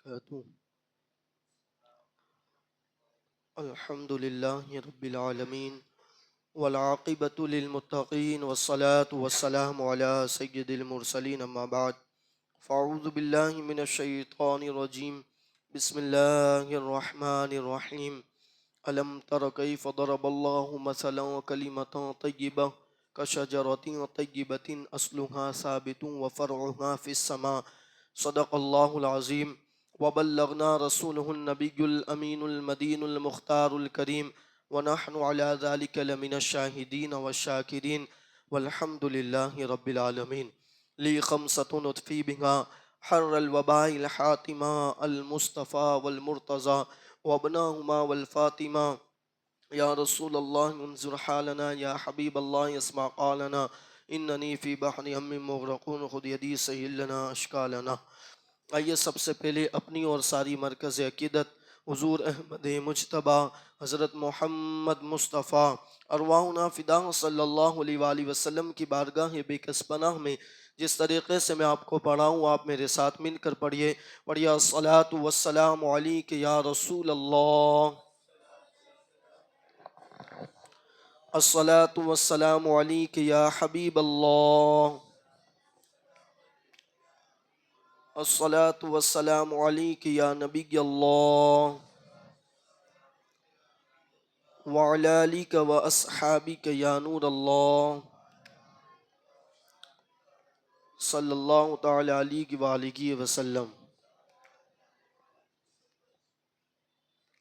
وبركاته. الحمد لله رب العالمين والعاقبة للمتقين والصلاة والسلام على سيد المرسلين أما بعد فأعوذ بالله من الشيطان الرجيم بسم الله الرحمن الرحيم ألم تر كيف ضرب الله مثلا كلمة طيبة كشجرة طيبة أصلها ثابت وفرعها في السماء صدق الله العظيم وبلغنا رسوله النبي الأمين المدين المختار الكريم ونحن على ذلك لمن الشاهدين والشاكرين والحمد لله رب العالمين. لي خمسة نطفي بها حر الوباء الحاتمة المصطفى والمرتضى وابناهما والفاطمة يا رسول الله انظر حالنا يا حبيب الله اسمع قالنا اننی فی بحر ہم مغرقون خود یدی سہل لنا اشکالنا. آئیے سب سے پہلے اپنی اور ساری مرکز عقیدت حضور احمد مجتبی حضرت محمد مصطفیٰ ارواحنا فدا صلی اللہ علیہ وآلہ وسلم کی بارگاہ بے کس پناہ میں جس طریقے سے میں آپ کو پڑھاؤں آپ میرے ساتھ مل کر پڑھیے. الصلاۃ والسلام علیک یا رسول اللہ، الصلاۃ والسلام علیک یا حبیب اللہ، الصلاۃ والسلام علیک یا نبی اللہ وعلی آلک و اصحابک یا نور اللہ صلی اللہ تعالی علیہ وآلہ وسلم.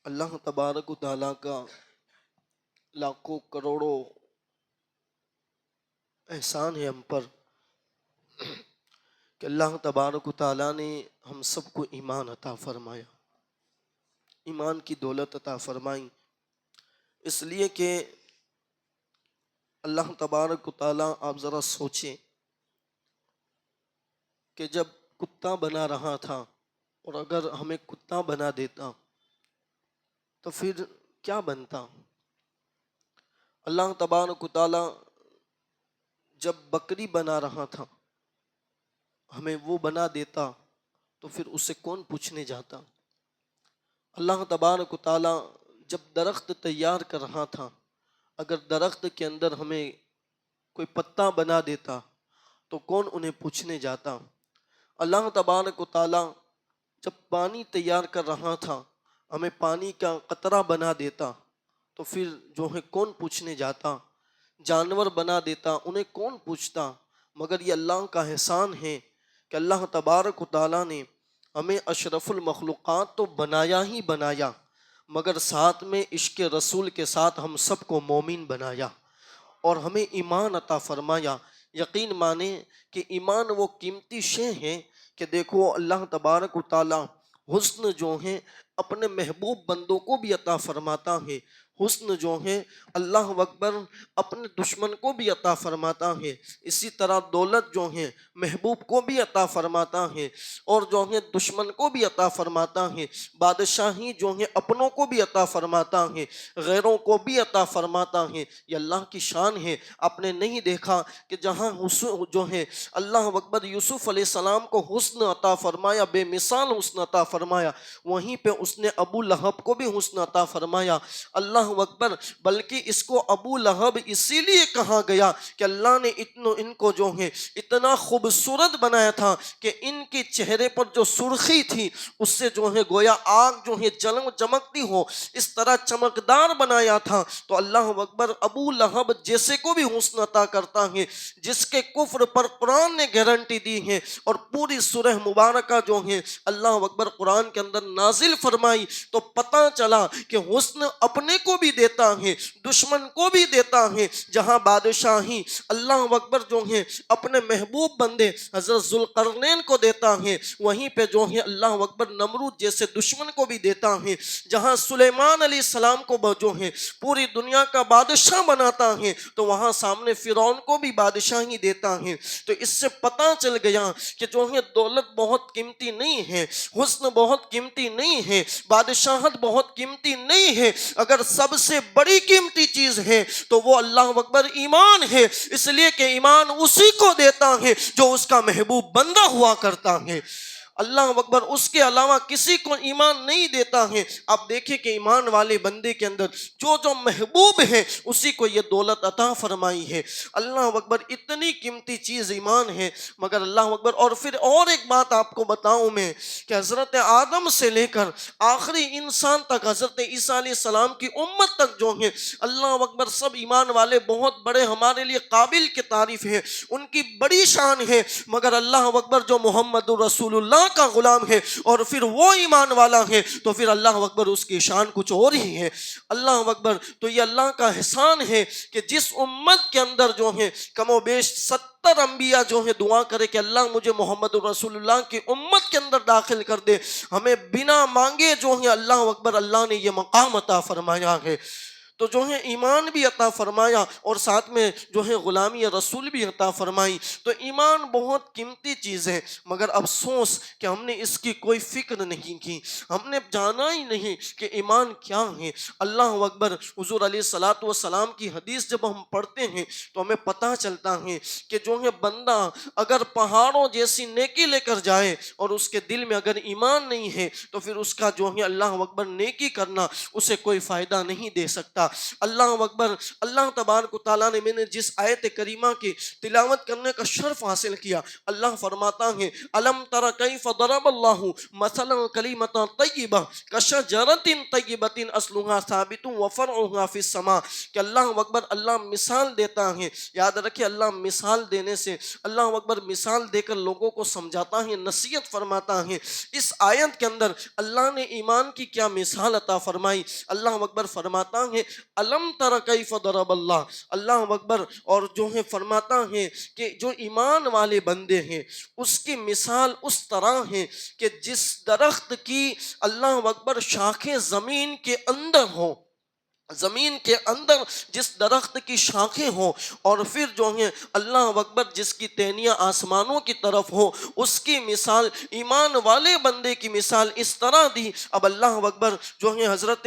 اللہ تبارک و تعالیٰ کا لاکھوں کروڑوں احسان ہے ہم پر کہ اللہ تبارک و تعالیٰ نے ہم سب کو ایمان عطا فرمایا، ایمان کی دولت عطا فرمائی. اس لیے کہ اللہ تبارک و تعالیٰ، آپ ذرا سوچیں کہ جب کتا بنا رہا تھا اور اگر ہمیں کتا بنا دیتا تو پھر کیا بنتا؟ اللہ تبارک و تعالیٰ جب بکری بنا رہا تھا ہمیں وہ بنا دیتا تو پھر اسے کون پوچھنے جاتا؟ اللہ تبارک و تعالیٰ جب درخت تیار کر رہا تھا اگر درخت کے اندر ہمیں کوئی پتا بنا دیتا تو کون انہیں پوچھنے جاتا؟ اللہ تبارک و تعالیٰ جب پانی تیار کر رہا تھا ہمیں پانی کا قطرہ بنا دیتا تو پھر جو ہے کون پوچھنے جاتا؟ جانور بنا دیتا انہیں کون پوچھتا؟ مگر یہ اللہ کا احسان ہے کہ اللہ تبارک و تعالیٰ نے ہمیں اشرف المخلوقات تو بنایا ہی بنایا مگر ساتھ میں عشق رسول کے ساتھ ہم سب کو مومن بنایا اور ہمیں ایمان عطا فرمایا. یقین مانیں کہ ایمان وہ قیمتی شے ہے کہ دیکھو اللہ تبارک و تعالیٰ حسن جو ہے اپنے محبوب بندوں کو بھی عطا فرماتا ہے، حسن جو ہے اللہ اکبر اپنے دشمن کو بھی عطا فرماتا ہے، اسی طرح دولت جو ہے محبوب کو بھی عطا فرماتا ہے اور جو ہے دشمن کو بھی عطا فرماتا ہے، بادشاہی جو ہے اپنوں کو بھی عطا فرماتا ہے، غیروں کو بھی عطا فرماتا ہے. یہ اللہ کی شان ہے. آپ نے نہیں دیکھا کہ جہاں جو ہے اللہ اکبر یوسف علیہ السلام کو حسن عطا فرمایا، بے مثال حسن عطا فرمایا، وہیں پہ اس نے ابو لہب کو بھی حسن عطا فرمایا. اللہ اکبر بلکہ اس کو ابو لہب اسی لیے کہا گیا کہ اللہ نے ان کو جو ہے اتنا خوبصورت بنایا تھا کہ ان کے چہرے پر جو سرخی تھی اس سے جو ہے گویا آگ جو ہے چمکتی ہو اس طرح چمکدار بنایا تھا. تو اللہ اکبر ابو لہب جیسے کو بھی حسن عطا کرتا ہے جس کے کفر پر قرآن نے گارنٹی دی ہے اور پوری سورہ مبارکہ جو ہے اللہ اکبر قرآن کے اندر نازل فرمائی تو پتہ چلا کہ حسن اپنے کو بھی دیتا ہے دشمن کو بھی دیتا ہے. جہاں بادشاہی اللہ اکبر جو ہے اپنے محبوب بندے حضرت ذوالقرنین کو دیتا ہے وہیں پہ جو ہے اللہ اکبر نمرود جیسے دشمن کو بھی دیتا ہے. جہاں سلیمان علیہ السلام کو جو ہے پوری دنیا کا بادشاہ بناتا ہے تو وہاں سامنے فرعون کو بھی بادشاہی دیتا ہے. تو اس سے پتہ چل گیا کہ جو ہے دولت بہت قیمتی نہیں ہے، حسن بہت قیمتی نہیں ہے، بادشاہت بہت قیمتی نہیں ہے. اگر سب سے بڑی قیمتی چیز ہے تو وہ اللہ اکبر ایمان ہے، اس لیے کہ ایمان اسی کو دیتا ہے جو اس کا محبوب بندہ ہوا کرتا ہے. اللہ اکبر اس کے علاوہ کسی کو ایمان نہیں دیتا ہے۔ آپ دیکھیں کہ ایمان والے بندے کے اندر جو جو محبوب ہے اسی کو یہ دولت عطا فرمائی ہے۔ اللہ اکبر اتنی قیمتی چیز ایمان ہے، مگر اللہ اکبر اور پھر اور ایک بات آپ کو بتاؤں میں کہ حضرت آدم سے لے کر آخری انسان تک، حضرت عیسیٰ علیہ السلام کی امت تک جو ہے اللہ اکبر سب ایمان والے بہت بڑے ہمارے لیے قابل کی تعریف ہے، ان کی بڑی شان ہے، مگر اللہ اکبر جو محمد رسول اللہ کا غلام ہے اور پھر وہ ایمان والا ہے تو پھر اللہ اکبر اس کی شان کچھ اور ہی ہے۔ اللہ اکبر تو یہ اللہ کا احسان ہے کہ جس امت کے اندر جو ہے کم و بیش 70 انبیاء جو ہیں دعا کرے کہ اللہ مجھے محمد رسول اللہ کی امت کے اندر داخل کر دے، ہمیں بنا مانگے جو ہے اللہ اکبر اللہ نے یہ مقام عطا فرمایا ہے۔ تو جو ہے ایمان بھی عطا فرمایا اور ساتھ میں جو ہے غلامی رسول بھی عطا فرمائی۔ تو ایمان بہت قیمتی چیز ہے، مگر افسوس کہ ہم نے اس کی کوئی فکر نہیں کی، ہم نے جانا ہی نہیں کہ ایمان کیا ہے۔ اللہ اکبر حضور علیہ الصلاۃ والسلام کی حدیث جب ہم پڑھتے ہیں تو ہمیں پتہ چلتا ہے کہ جو ہے بندہ اگر پہاڑوں جیسی نیکی لے کر جائے اور اس کے دل میں اگر ایمان نہیں ہے تو پھر اس کا جو ہے اللہ اکبر نیکی کرنا اسے کوئی فائدہ نہیں دے سکتا۔ اللہ اکبر اللہ تبارک و تعالیٰ نے، میں نے جس آیت کریمہ کی تلاوت کرنے کا شرف حاصل کیا، اللہ فرماتا ہے الم تر کیف ضرب اللہ مثلا کلمۃ طیبہ کشجرۃ طیبۃ اصلها ثابت وفرعها فی السماء، کہ اللہ اکبر اللہ مثال دیتا ہے۔ یاد رکھیں اللہ مثال دینے سے، اللہ اکبر مثال دے کر لوگوں کو سمجھاتا ہے، نصیحت فرماتا ہے۔ اس آیت کے اندر اللہ نے ایمان کی کیا مثال عطا فرمائی؟ اللہ اکبر فرماتا ہے الم تر کیف ضرب اللہ، اللہ اکبر اور جو ہے فرماتا ہے کہ جو ایمان والے بندے ہیں اس کی مثال اس طرح ہے کہ جس درخت کی اللہ اکبر شاخیں زمین کے اندر ہوں، زمین کے اندر جس درخت کی شاخیں ہوں اور پھر جو ہے اللہ اکبر جس کی ٹہنیاں آسمانوں کی طرف ہو، اس کی مثال ایمان والے بندے کی مثال اس طرح دی۔ اب اللہ اکبر جو ہے حضرت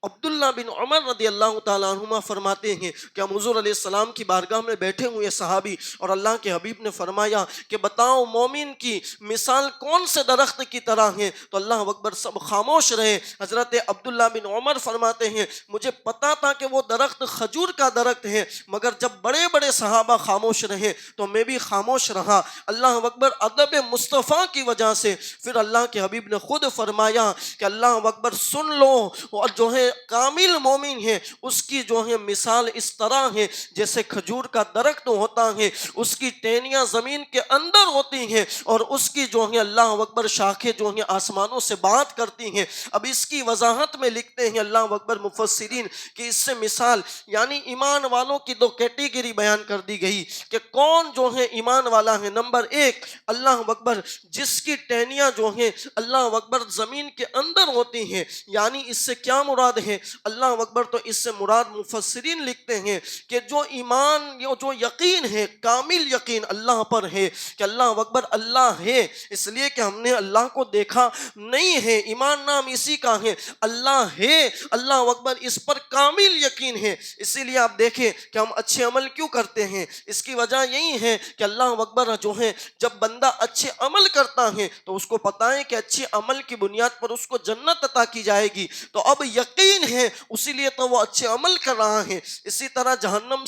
عبداللہ بن عمر رضی اللہ تعالیٰ عنہما فرماتے ہیں کہ ہم حضور علیہ السلام کی بارگاہ میں بیٹھے ہوئے صحابی، اور اللہ کے حبیب نے فرمایا کہ بتاؤ مومن کی مثال کون سے درخت کی طرح ہے؟ تو اللہ اکبر سب خاموش رہے۔ حضرت عبداللہ بن عمر فرماتے ہیں مجھے پتا تھا کہ وہ درخت کھجور کا درخت ہے، مگر جب بڑے بڑے صحابہ خاموش رہے تو میں بھی خاموش رہا۔ اللہ اکبر ادب مصطفیٰ کی وجہ سے پھر اللہ کے حبیب نے خود فرمایا کہ اللہ اکبر سن لو، اور جو ہے کامل مومن ہے اس کی جو ہے مثال اس طرح ہے جیسے کھجور کا درخت ہوتا ہے، اس کی ٹہنیاں زمین کے اندر ہوتی ہیں اور اس کی جو ہے اللہ اکبر شاخیں جو ہیں آسمانوں سے بات کرتی ہیں۔ اب اس کی وضاحت میں لکھتے ہیں اللہ اکبر مفسرین کہ اس سے مثال یعنی ایمان والوں کی دو کیٹیگری بیان کر دی گئی کہ کون جو ہے ایمان والا ہے۔ نمبر ایک اللہ اکبر جس کی ٹہنیاں جو ہیں اللہ اکبر زمین کے اندر ہوتی ہیں، یعنی اس سے کیا مراد ہے؟ اللہ اکبر تو اس سے مراد مفسرین لکھتے ہیں کہ جو ایمان جو یقین ہے، کامل یقین اللہ پر ہے کہ اللہ اکبر اللہ ہے، اس لیے کہ ہم نے اللہ کو دیکھا نہیں ہے، ایمان نام اسی کا ہے، اللہ ہے، اللہ اکبر اس پر کامل یقین ہے۔ اسی لیے آپ دیکھیں کہ ہم اچھے عمل کیوں کرتے ہیں، اس کی وجہ یہی ہے کہ اللہ اکبر جو ہے جب بندہ اچھے عمل کرتا ہے تو اس کو پتہ ہے کہ اچھے عمل کی بنیاد پر اس کو جنت عطا کی جائے گی، تو اب یقین ہے اسی لیے تو وہ اچھے عمل کر رہا ہے۔ اسی طرح جہنم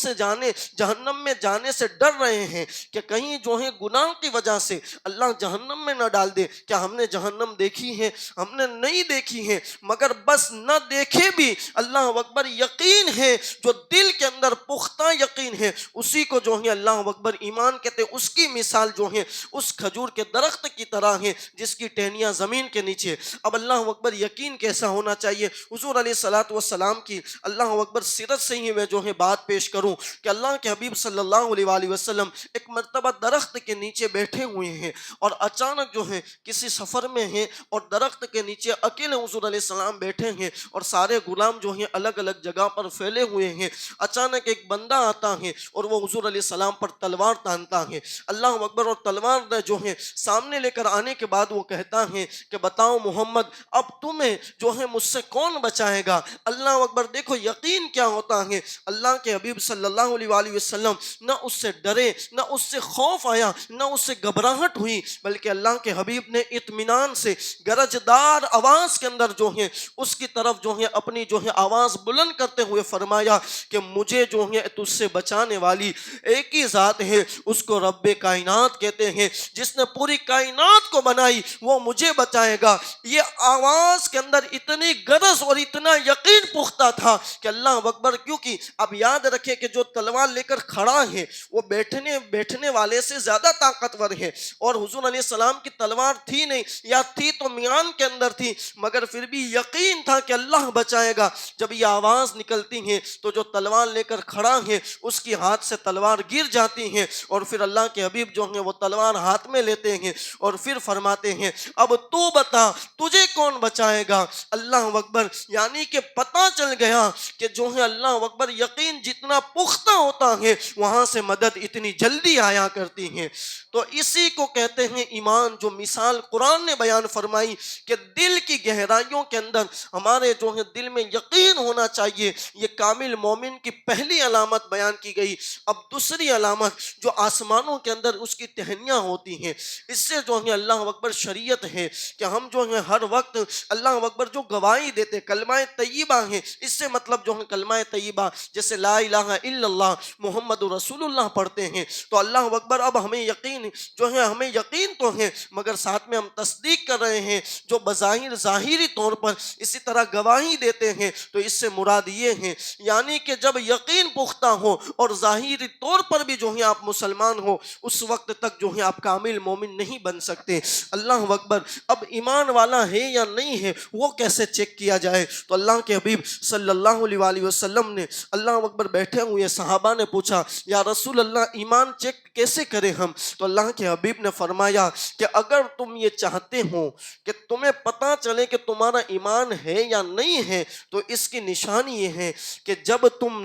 میں جانے سے ڈر رہے ہیں کہ کہیں جو ہے گناہ کی وجہ سے اللہ جہنم میں نہ ڈال دے۔ کیا ہم نے جہنم دیکھی ہے؟ ہم نے نہیں دیکھی ہے، مگر بس نہ دیکھے بھی اللہ اکبر یقین ہے، جو دل کے اندر پختہ یقین ہے اسی کو جو ہے اللہ اکبر ایمان کہتے ہیں۔ اس کی مثال جو ہے اس کھجور کے درخت کی طرح ہے جس کی ٹہنیاں زمین کے نیچے۔ اب اللہ اکبر یقین کیسا ہونا چاہیے؟ حضور علیہ الصلاۃ والسلام کی اللہ اکبر سیرت سے ہی میں جو ہے بات پیش کروں کہ اللہ کے حبیب صلی اللہ علیہ وآلہ وسلم ایک مرتبہ درخت کے نیچے بیٹھے ہوئے ہیں اور اچانک جو ہے کسی سفر میں ہیں اور درخت کے نیچے اکیلے حضور علیہ السلام بیٹھے ہیں اور سارے غلام جو ہیں الگ الگ جگہ پر پھیلے ہوئے ہیں۔ اچانک ایک بندہ آتا ہے اور وہ حضور علیہ السلام پر تلوار تانتا ہے، اللہ اکبر، اور تلوار جو ہے سامنے لے کر آنے کے بعد وہ کہتا ہے کہ بتاؤ محمد اب تمہیں جو ہے مجھ سے کون بچائے بچائے گا۔ اللہ اکبر۔ دیکھو یقین کیا ہوتا ہے، اللہ کے حبیب صلی اللہ علیہ وآلہ وسلم نہ اس سے ڈرے، نہ اس سے خوف آیا، نہ اس سے گھبراہٹ ہوئی، بلکہ اللہ کے حبیب نے اطمینان سے گرجدار آواز کے اندر جو ہے اس کی طرف جو ہے اپنی جو ہے آواز بلند کرتے ہوئے فرمایا کہ مجھے جو ہے تجھ سے بچانے والی ایک ہی ذات ہے، اس کو رب کائنات کہتے ہیں، جس نے پوری کائنات کو بنائی وہ مجھے بچائے گا۔ یہ آواز کے اندر اتنی غرض اور اتنا یقین پختہ تھا کہ اللہ اکبر، کیونکہ اب یاد رکھے کہ جو تلوار لے کر کھڑا ہے وہ بیٹھنے والے سے زیادہ طاقتور ہے، اور حضور علیہ السلام کی تلوار تھی نہیں، یا تھی تو میان کے اندر تھی، مگر پھر بھی یقین تھا کہ اللہ بچائے گا۔ جب یہ آواز نکلتی ہے تو جو تلوار لے کر کھڑا ہے اس کی ہاتھ سے تلوار گر جاتی ہے، اور پھر اللہ کے حبیب جو ہیں وہ تلوار ہاتھ میں لیتے ہیں اور پھر فرماتے ہیں اب تو بتا تجھے کون بچائے گا۔ اللہ اکبر، یعنی کہ پتہ چل گیا کہ جو ہے اللہ اکبر یقین جتنا پختہ ہوتا ہے وہاں سے مدد اتنی جلدی آیا کرتی ہے۔ تو اسی کو کہتے ہیں ایمان، جو مثال قرآن نے بیان فرمائی کہ دل کی گہرائیوں کے اندر ہمارے جو ہے دل میں یقین ہونا چاہیے، یہ کامل مومن کی پہلی علامت بیان کی گئی۔ اب دوسری علامت جو آسمانوں کے اندر اس کی ٹہنیاں ہوتی ہیں، اس سے جو ہے اللہ اکبر شریعت ہے کہ ہم جو ہے ہر وقت اللہ اکبر جو گواہی دیتے کلمہ طیبہ ہے، اس سے مطلب جو ہے کلمہ طیبہ جیسے لا الہ الا اللہ محمد رسول اللہ پڑھتے ہیں تو اللہ اکبر اب ہمیں یقین جو ہے، ہمیں یقین تو ہے مگر ساتھ میں ہم تصدیق کر رہے ہیں، جو بظاہر ظاہری طور پر اسی طرح گواہی دیتے ہیں، تو اس سے مراد یہ ہے یعنی کہ جب یقین پختہ ہو اور ظاہری طور پر بھی جو ہے آپ مسلمان ہو، اس وقت تک جو ہے آپ کامل مومن نہیں بن سکتے۔ اللہ اکبر۔ اب ایمان والا ہے یا نہیں ہے وہ کیسے چیک کیا جائے؟ تو اللہ کے حبیب صلی اللہ علیہ وآلہ وسلم نے اللہ اکبر بیٹھے ہوئے صحابہ نے پوچھا یا رسول اللہ ایمان چیک کیسے کریں ہم؟ تو اللہ کے حبیب نے فرمایا کہ اگر تم یہ چاہتے ہو کہ تمہیں پتہ چلے کہ تمہارا ایمان ہے یا نہیں ہے تو اس کی نشانی یہ ہے کہ جب تم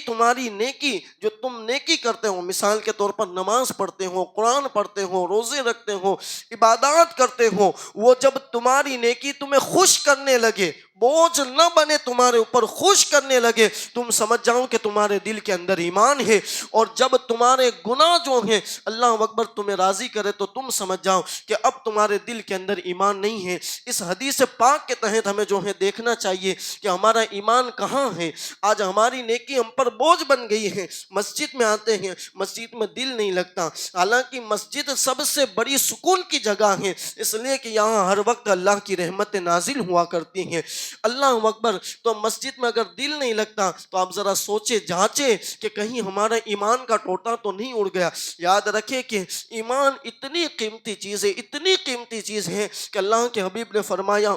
تمہاری نیکی جو تم نیکی کرتے ہو، مثال کے طور پر نماز پڑھتے ہو، قرآن پڑھتے ہو، روزے رکھتے ہو، عبادات کرتے ہو، وہ جب تمہاری نیکی تمہیں خوش کرنے لگے، بوجھ نہ بنے تمہارے اوپر، خوش کرنے لگے، تم سمجھ جاؤ کہ تمہارے دل کے اندر ایمان ہے، اور جب تمہارے گناہ جو ہیں اللہ اکبر تمہیں راضی کرے تو تم سمجھ جاؤ کہ اب تمہارے دل کے اندر ایمان نہیں ہے۔ اس حدیث پاک کے تحت ہمیں جو ہے دیکھنا چاہیے کہ ہمارا ایمان کہاں ہے۔ آج ہماری نیکی ہم پر بوجھ بن گئی ہے، مسجد میں آتے ہیں، مسجد میں دل نہیں لگتا، حالانکہ مسجد سب سے بڑی سکون کی جگہ ہے، اس لیے کہ یہاں ہر وقت اللہ کی رحمت نازل ہوا کرتی ہیں۔ اللہ اکبر۔ تو مسجد میں اگر دل نہیں لگتا تو آپ ذرا سوچے جانچے کہ کہیں ہمارا ایمان کا ٹوٹا تو نہیں اڑ گیا۔ یاد رکھے کہ ایمان اتنی قیمتی چیز ہے، اتنی قیمتی چیز ہے کہ اللہ کے حبیب نے فرمایا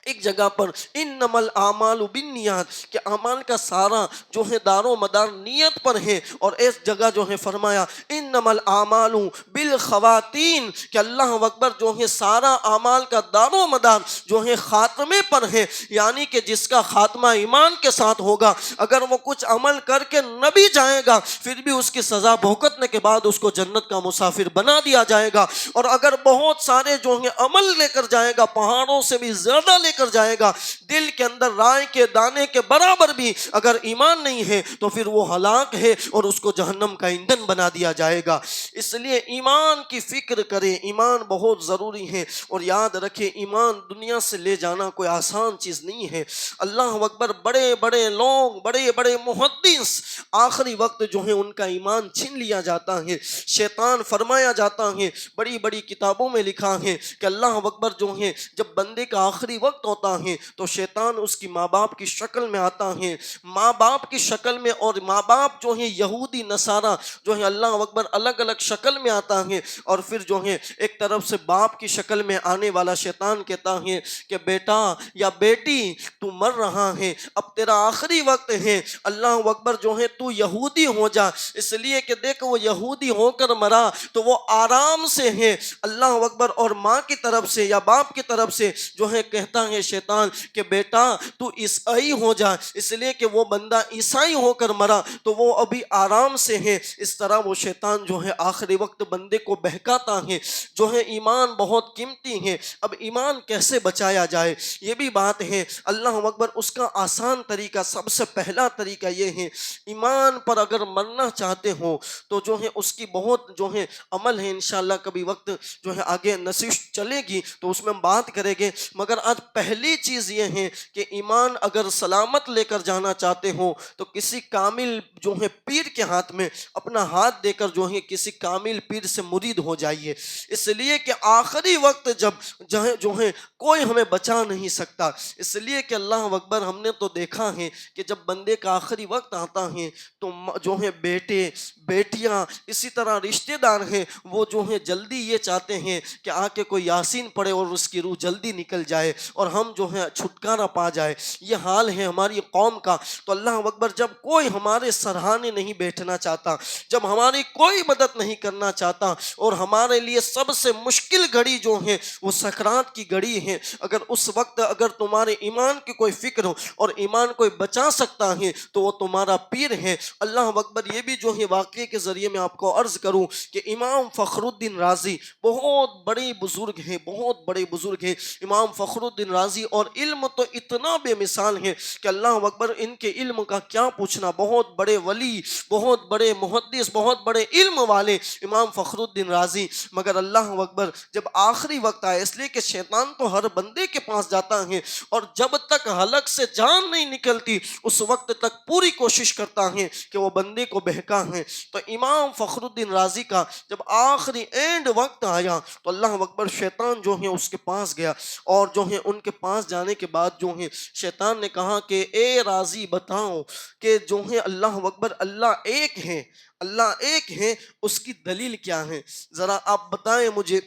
ایک جگہ پر انما الاعمال بالنیات کہ اعمال کا سارا جو ہے دار و مدار نیت پر ہے، اور اس جگہ جو ہے فرمایا انما الاعمال بالخواتین کہ اللہ اکبر جو ہے سارا اعمال کا دار و مدار جو ہے خاتمے پر ہے، یعنی کہ جس کا خاتمہ ایمان کے ساتھ ہوگا اگر وہ کچھ عمل کر کے نہ بھی جائے گا پھر بھی اس کی سزا بھگتنے کے بعد اس کو جنت کا مسافر بنا دیا جائے گا، اور اگر بہت سارے جو ہے عمل لے کر جائے گا، پہاڑوں سے بھی زیادہ لے کر جائے گا، دل کے اندر رائے کے دانے کے برابر بھی اگر ایمان نہیں ہے تو پھر وہ ہلاک ہے اور اس کو جہنم کا ایندھن بنا دیا جائے گا۔ اس لیے ایمان کی فکر کریں، ایمان بہت ضروری ہے، اور یاد رکھیں ایمان دنیا سے لے جانا کوئی آسان چیز نہیں ہے۔ اللہ اکبر۔ بڑے بڑے لوگ، بڑے بڑے محدث آخری وقت جو ہے ان کا ایمان چھین لیا جاتا ہے، شیطان فرمایا جاتا ہے، بڑی بڑی کتابوں میں لکھا ہے کہ اللہ اکبر جو ہے جب بندے کا آخری وقت ہوتا ہے تو شیطان اس کی ماں باپ کی شکل میں آتا ہے، ماں باپ کی شکل میں، اور ماں باپ جو ہے یہودی نصارہ جو ہے اللہ اکبر الگ الگ شکل میں آتا ہے، اور پھر جو ہے ایک طرف سے باپ کی شکل میں آنے والا شیطان کہتا ہے کہ بیٹا یا بیٹی تو مر رہا ہے، اب تیرا آخری وقت ہے، اللہ اکبر جو ہے تو یہودی ہو جا، اس لیے کہ دیکھ وہ یہودی ہو کر مرا تو وہ آرام سے ہے۔ اللہ اکبر۔ اور ماں کی طرف سے یا باپ کی طرف سے جو ہے کہتا ہے شیطان کہ بیٹا تو عیسائی ہو جا، اس لیے کہ وہ بندہ عیسائی ہو کر مرا تو وہ ابھی آرام سے ہے۔ اس طرح وہ شیطان جو ہے آخری وقت بندے کو بہکاتا ہے۔ جو ہے ایمان بہت قیمتی ہے، اب ایمان کیسے بچایا جائے یہ بھی بات ہے۔ اللہ اکبر، اس کا آسان طریقہ، سب سے پہلا طریقہ یہ ہے، ایمان پر اگر مرنا چاہتے ہو تو جو ہے اس کی بہت جو ہے عمل ہے، انشاءاللہ کبھی وقت جو ہے آگے نشست چلے گی تو اس میں ہم بات کریں گے، مگر آج پہلی چیز یہ ہے کہ ایمان اگر سلامت لے کر جانا چاہتے ہو تو کسی کامل جو ہے پیر کے ہاتھ میں اپنا ہاتھ دے کر جو ہے کسی کامل پیر سے مرید ہو جائیے، اس لیے کہ آخری وقت جب جو ہے کوئی ہمیں بچا نہیں سکتا، اس لیے کہ اللہ اکبر، ہم نے تو دیکھا ہے کہ جب بندے کا آخری وقت آتا ہے تو جو ہے بیٹے بیٹیاں اسی طرح رشتہ دار ہیں وہ جو ہے جلدی یہ چاہتے ہیں کہ آ کے کوئی یاسین پڑھے اور اس کی روح جلدی نکل جائے اور ہم جو ہے چھٹکارا پا جائے، یہ حال ہے ہماری قوم کا۔ تو اللہ اکبر، جب کوئی ہمارے سرہانے نہیں بیٹھنا چاہتا، جب ہماری کوئی مدد نہیں کرنا چاہتا، اور ہمارے لیے سب سے مشکل گھڑی جو ہے وہ سکرات کی گھڑی ہے، اگر اس وقت اگر تمہارے ایمان کی کوئی فکر ہو اور ایمان کوئی بچا سکتا ہے تو وہ تمہارا پیر ہے۔ اللہ اکبر، یہ بھی جو ہے واقعے کے ذریعے میں آپ کو عرض کروں کہ امام فخر الدین رازی بہت بڑے بزرگ ہیں، بہت بڑے بزرگ ہیں امام فخر الدین رازی، اور علم تو اتنا بے مثال ہے کہ اللہ اکبر، ان کے علم کا کیا پوچھنا، بہت بڑے ولی، بہت بڑے محدث، بہت بڑے علم والے امام فخر الدین رازی، مگر اللہ اکبر جب آخری وقت آئے، اس لیے کہ شیطان تو ہر بندے کے پاس جاتا ہے اور جب تک حلق سے جان نہیں نکلتی اس وقت تک پوری کوشش کرتا ہے کہ وہ بندے کو بہکا ہے۔ تو امام فخر الدین رازی کا جب آخری اینڈ وقت آیا تو اللہ اکبر، شیطان جو ہے اس کے پاس گیا، اور جو ہے ان کے پاس جانے کے بعد جو ہے شیطان نے کہا کہ اے رازی بتاؤ کہ جو ہے اللہ اکبر، اللہ ایک ہے، اللہ ایک ہے، اس کی دلیل کیا ہے، ذرا آپ بتائیں مجھے،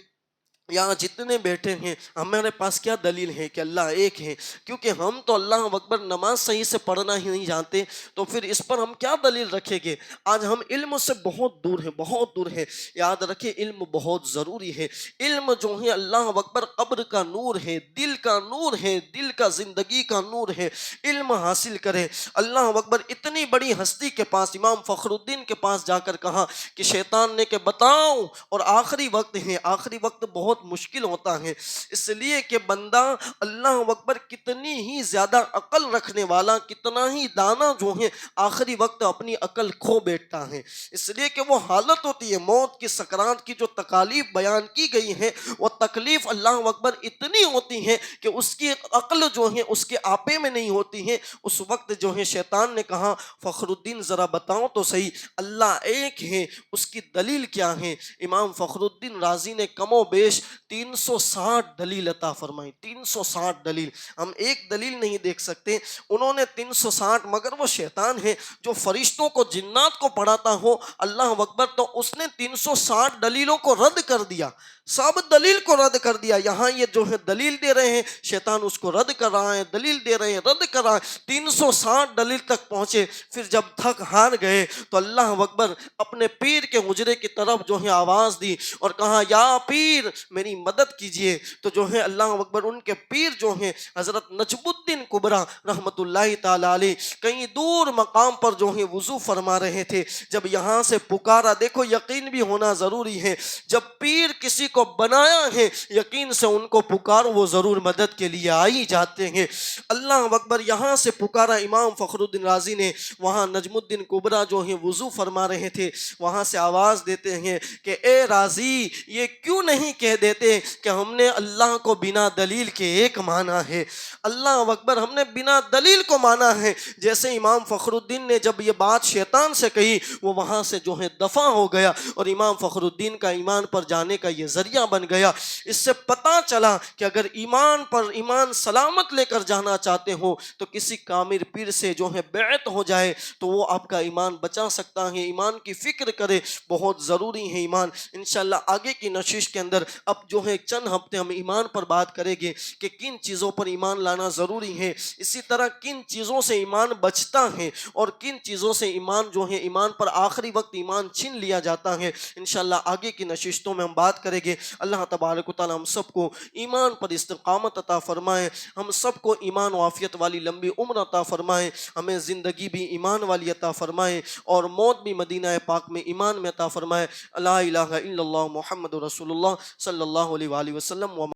یہاں جتنے بیٹھے ہیں ہمارے پاس کیا دلیل ہے کہ اللہ ایک ہے؟ کیونکہ ہم تو اللہ اکبر نماز صحیح سے پڑھنا ہی نہیں جانتے، تو پھر اس پر ہم کیا دلیل رکھیں گے؟ آج ہم علم سے بہت دور ہیں، بہت دور ہیں۔ یاد رکھیں، علم بہت ضروری ہے۔ علم جو ہے اللہ اکبر قبر کا نور ہے، دل کا نور ہے، دل کا زندگی کا نور ہے۔ علم حاصل کرے۔ اللہ اکبر، اتنی بڑی ہستی کے پاس، امام فخر الدین کے پاس جا کر کہا کہ شیطان نے کہ بتاؤ، اور آخری وقت ہے، آخری وقت بہت مشکل ہوتا ہے، اس لیے کہ بندہ اللہ اکبر کتنی ہی زیادہ عقل رکھنے والا، کتنا ہی دانا جو ہے آخری وقت اپنی عقل کھو بیٹھتا ہے، اس لیے کہ وہ حالت ہوتی ہے موت کی، سکرات کی جو تکالیف بیان کی گئی ہے، وہ تکلیف اللہ اکبر اتنی ہوتی ہے کہ اس کی عقل جو ہے اس کے آپے میں نہیں ہوتی ہے۔ اس وقت جو ہے شیطان نے کہا فخر الدین ذرا بتاؤ تو صحیح، اللہ ایک ہے، اس کی دلیل کیا ہے؟ امام فخر الدین رازی نے کم و بیش 360 دلیل عطا فرمائی، 360 دلیل، ہم ایک دلیل نہیں دیکھ سکتے، انہوں نے 360، مگر وہ شیطان ہے جو فرشتوں کو، جنات کو پڑھاتا ہو اللہ اکبر، تو اس نے 360 دلیلوں کو رد کر دیا، سب دلیل کو رد کر دیا۔ یہاں یہ جو ہے دلیل دے رہے ہیں، شیطان اس کو رد کر رہا ہے، دلیل دے رہے ہیں، رد کر رہا ہے، 360 دلیل تک پہنچے، پھر جب تھک ہار گئے تو اللہ اکبر اپنے پیر کے حجرے کی طرف جو ہے آواز دی اور کہا یا پیر میری مدد کیجئے، تو جو ہے اللہ اکبر ان کے پیر جو ہیں حضرت نجم الدین کبریٰ رحمت اللہ تعالی علیہ کہیں دور مقام پر جو ہے وضو فرما رہے تھے، جب یہاں سے پکارا، دیکھو یقین بھی ہونا ضروری ہے، جب پیر کسی کو بنایا ہے یقین سے ان کو پکارو، وہ ضرور مدد کے لیے آئی جاتے ہیں۔ اللہ اکبر، یہاں سے پکارا امام فخر الدین رازی نے، وہاں نجم الدین کبریٰ جو ہیں وضو فرما رہے تھے، وہاں سے آواز دیتے ہیں کہ اے رازی، یہ کیوں نہیں کہہ دیتے کہ ہم نے اللہ کو بنا دلیل کے ایک مانا ہے؟ اللہ اکبر، ہم نے بنا دلیل کو مانا ہے۔ جیسے امام فخر الدین نے جب یہ بات شیطان سے کہی، وہ وہاں سے جو ہے دفع ہو گیا، اور امام فخر الدین کا ایمان پر جانے کا یہ ذریعہ بن گیا۔ اس سے پتہ چلا کہ اگر ایمان پر ایمان سلامت لے کر جانا چاہتے ہو تو کسی کامل پیر سے جو ہے بیعت ہو جائے تو وہ آپ کا ایمان بچا سکتا ہے، ایمان کی فکر کرے، بہت ضروری ہے ایمان۔ انشاءاللہ آگے کی نشست کے اندر اب جو ہے چند ہفتے ہم ایمان پر بات کریں گے کہ کن چیزوں پر ایمان لانا ضروری ہے، اسی طرح کن چیزوں سے ایمان بچتا ہے، اور کن چیزوں سے ایمان جو ہے ایمان پر آخری وقت ایمان چھین لیا جاتا ہے۔ انشاءاللہ آگے کی نشستوں میں ہم بات کریں گے۔ اللہ تبارک و تعالی ہم سب کو ایمان پر استقامت عطا فرمائے، ہم سب کو ایمان و عافیت والی لمبی عمر عطا فرمائے، ہمیں زندگی بھی ایمان والی عطا فرمائے اور موت بھی مدینہ پاک میں ایمان میں عطا فرمائے۔ لا الہ الا اللہ محمد رسول اللہ صلی اللہ علیہ وآلہ وسلم۔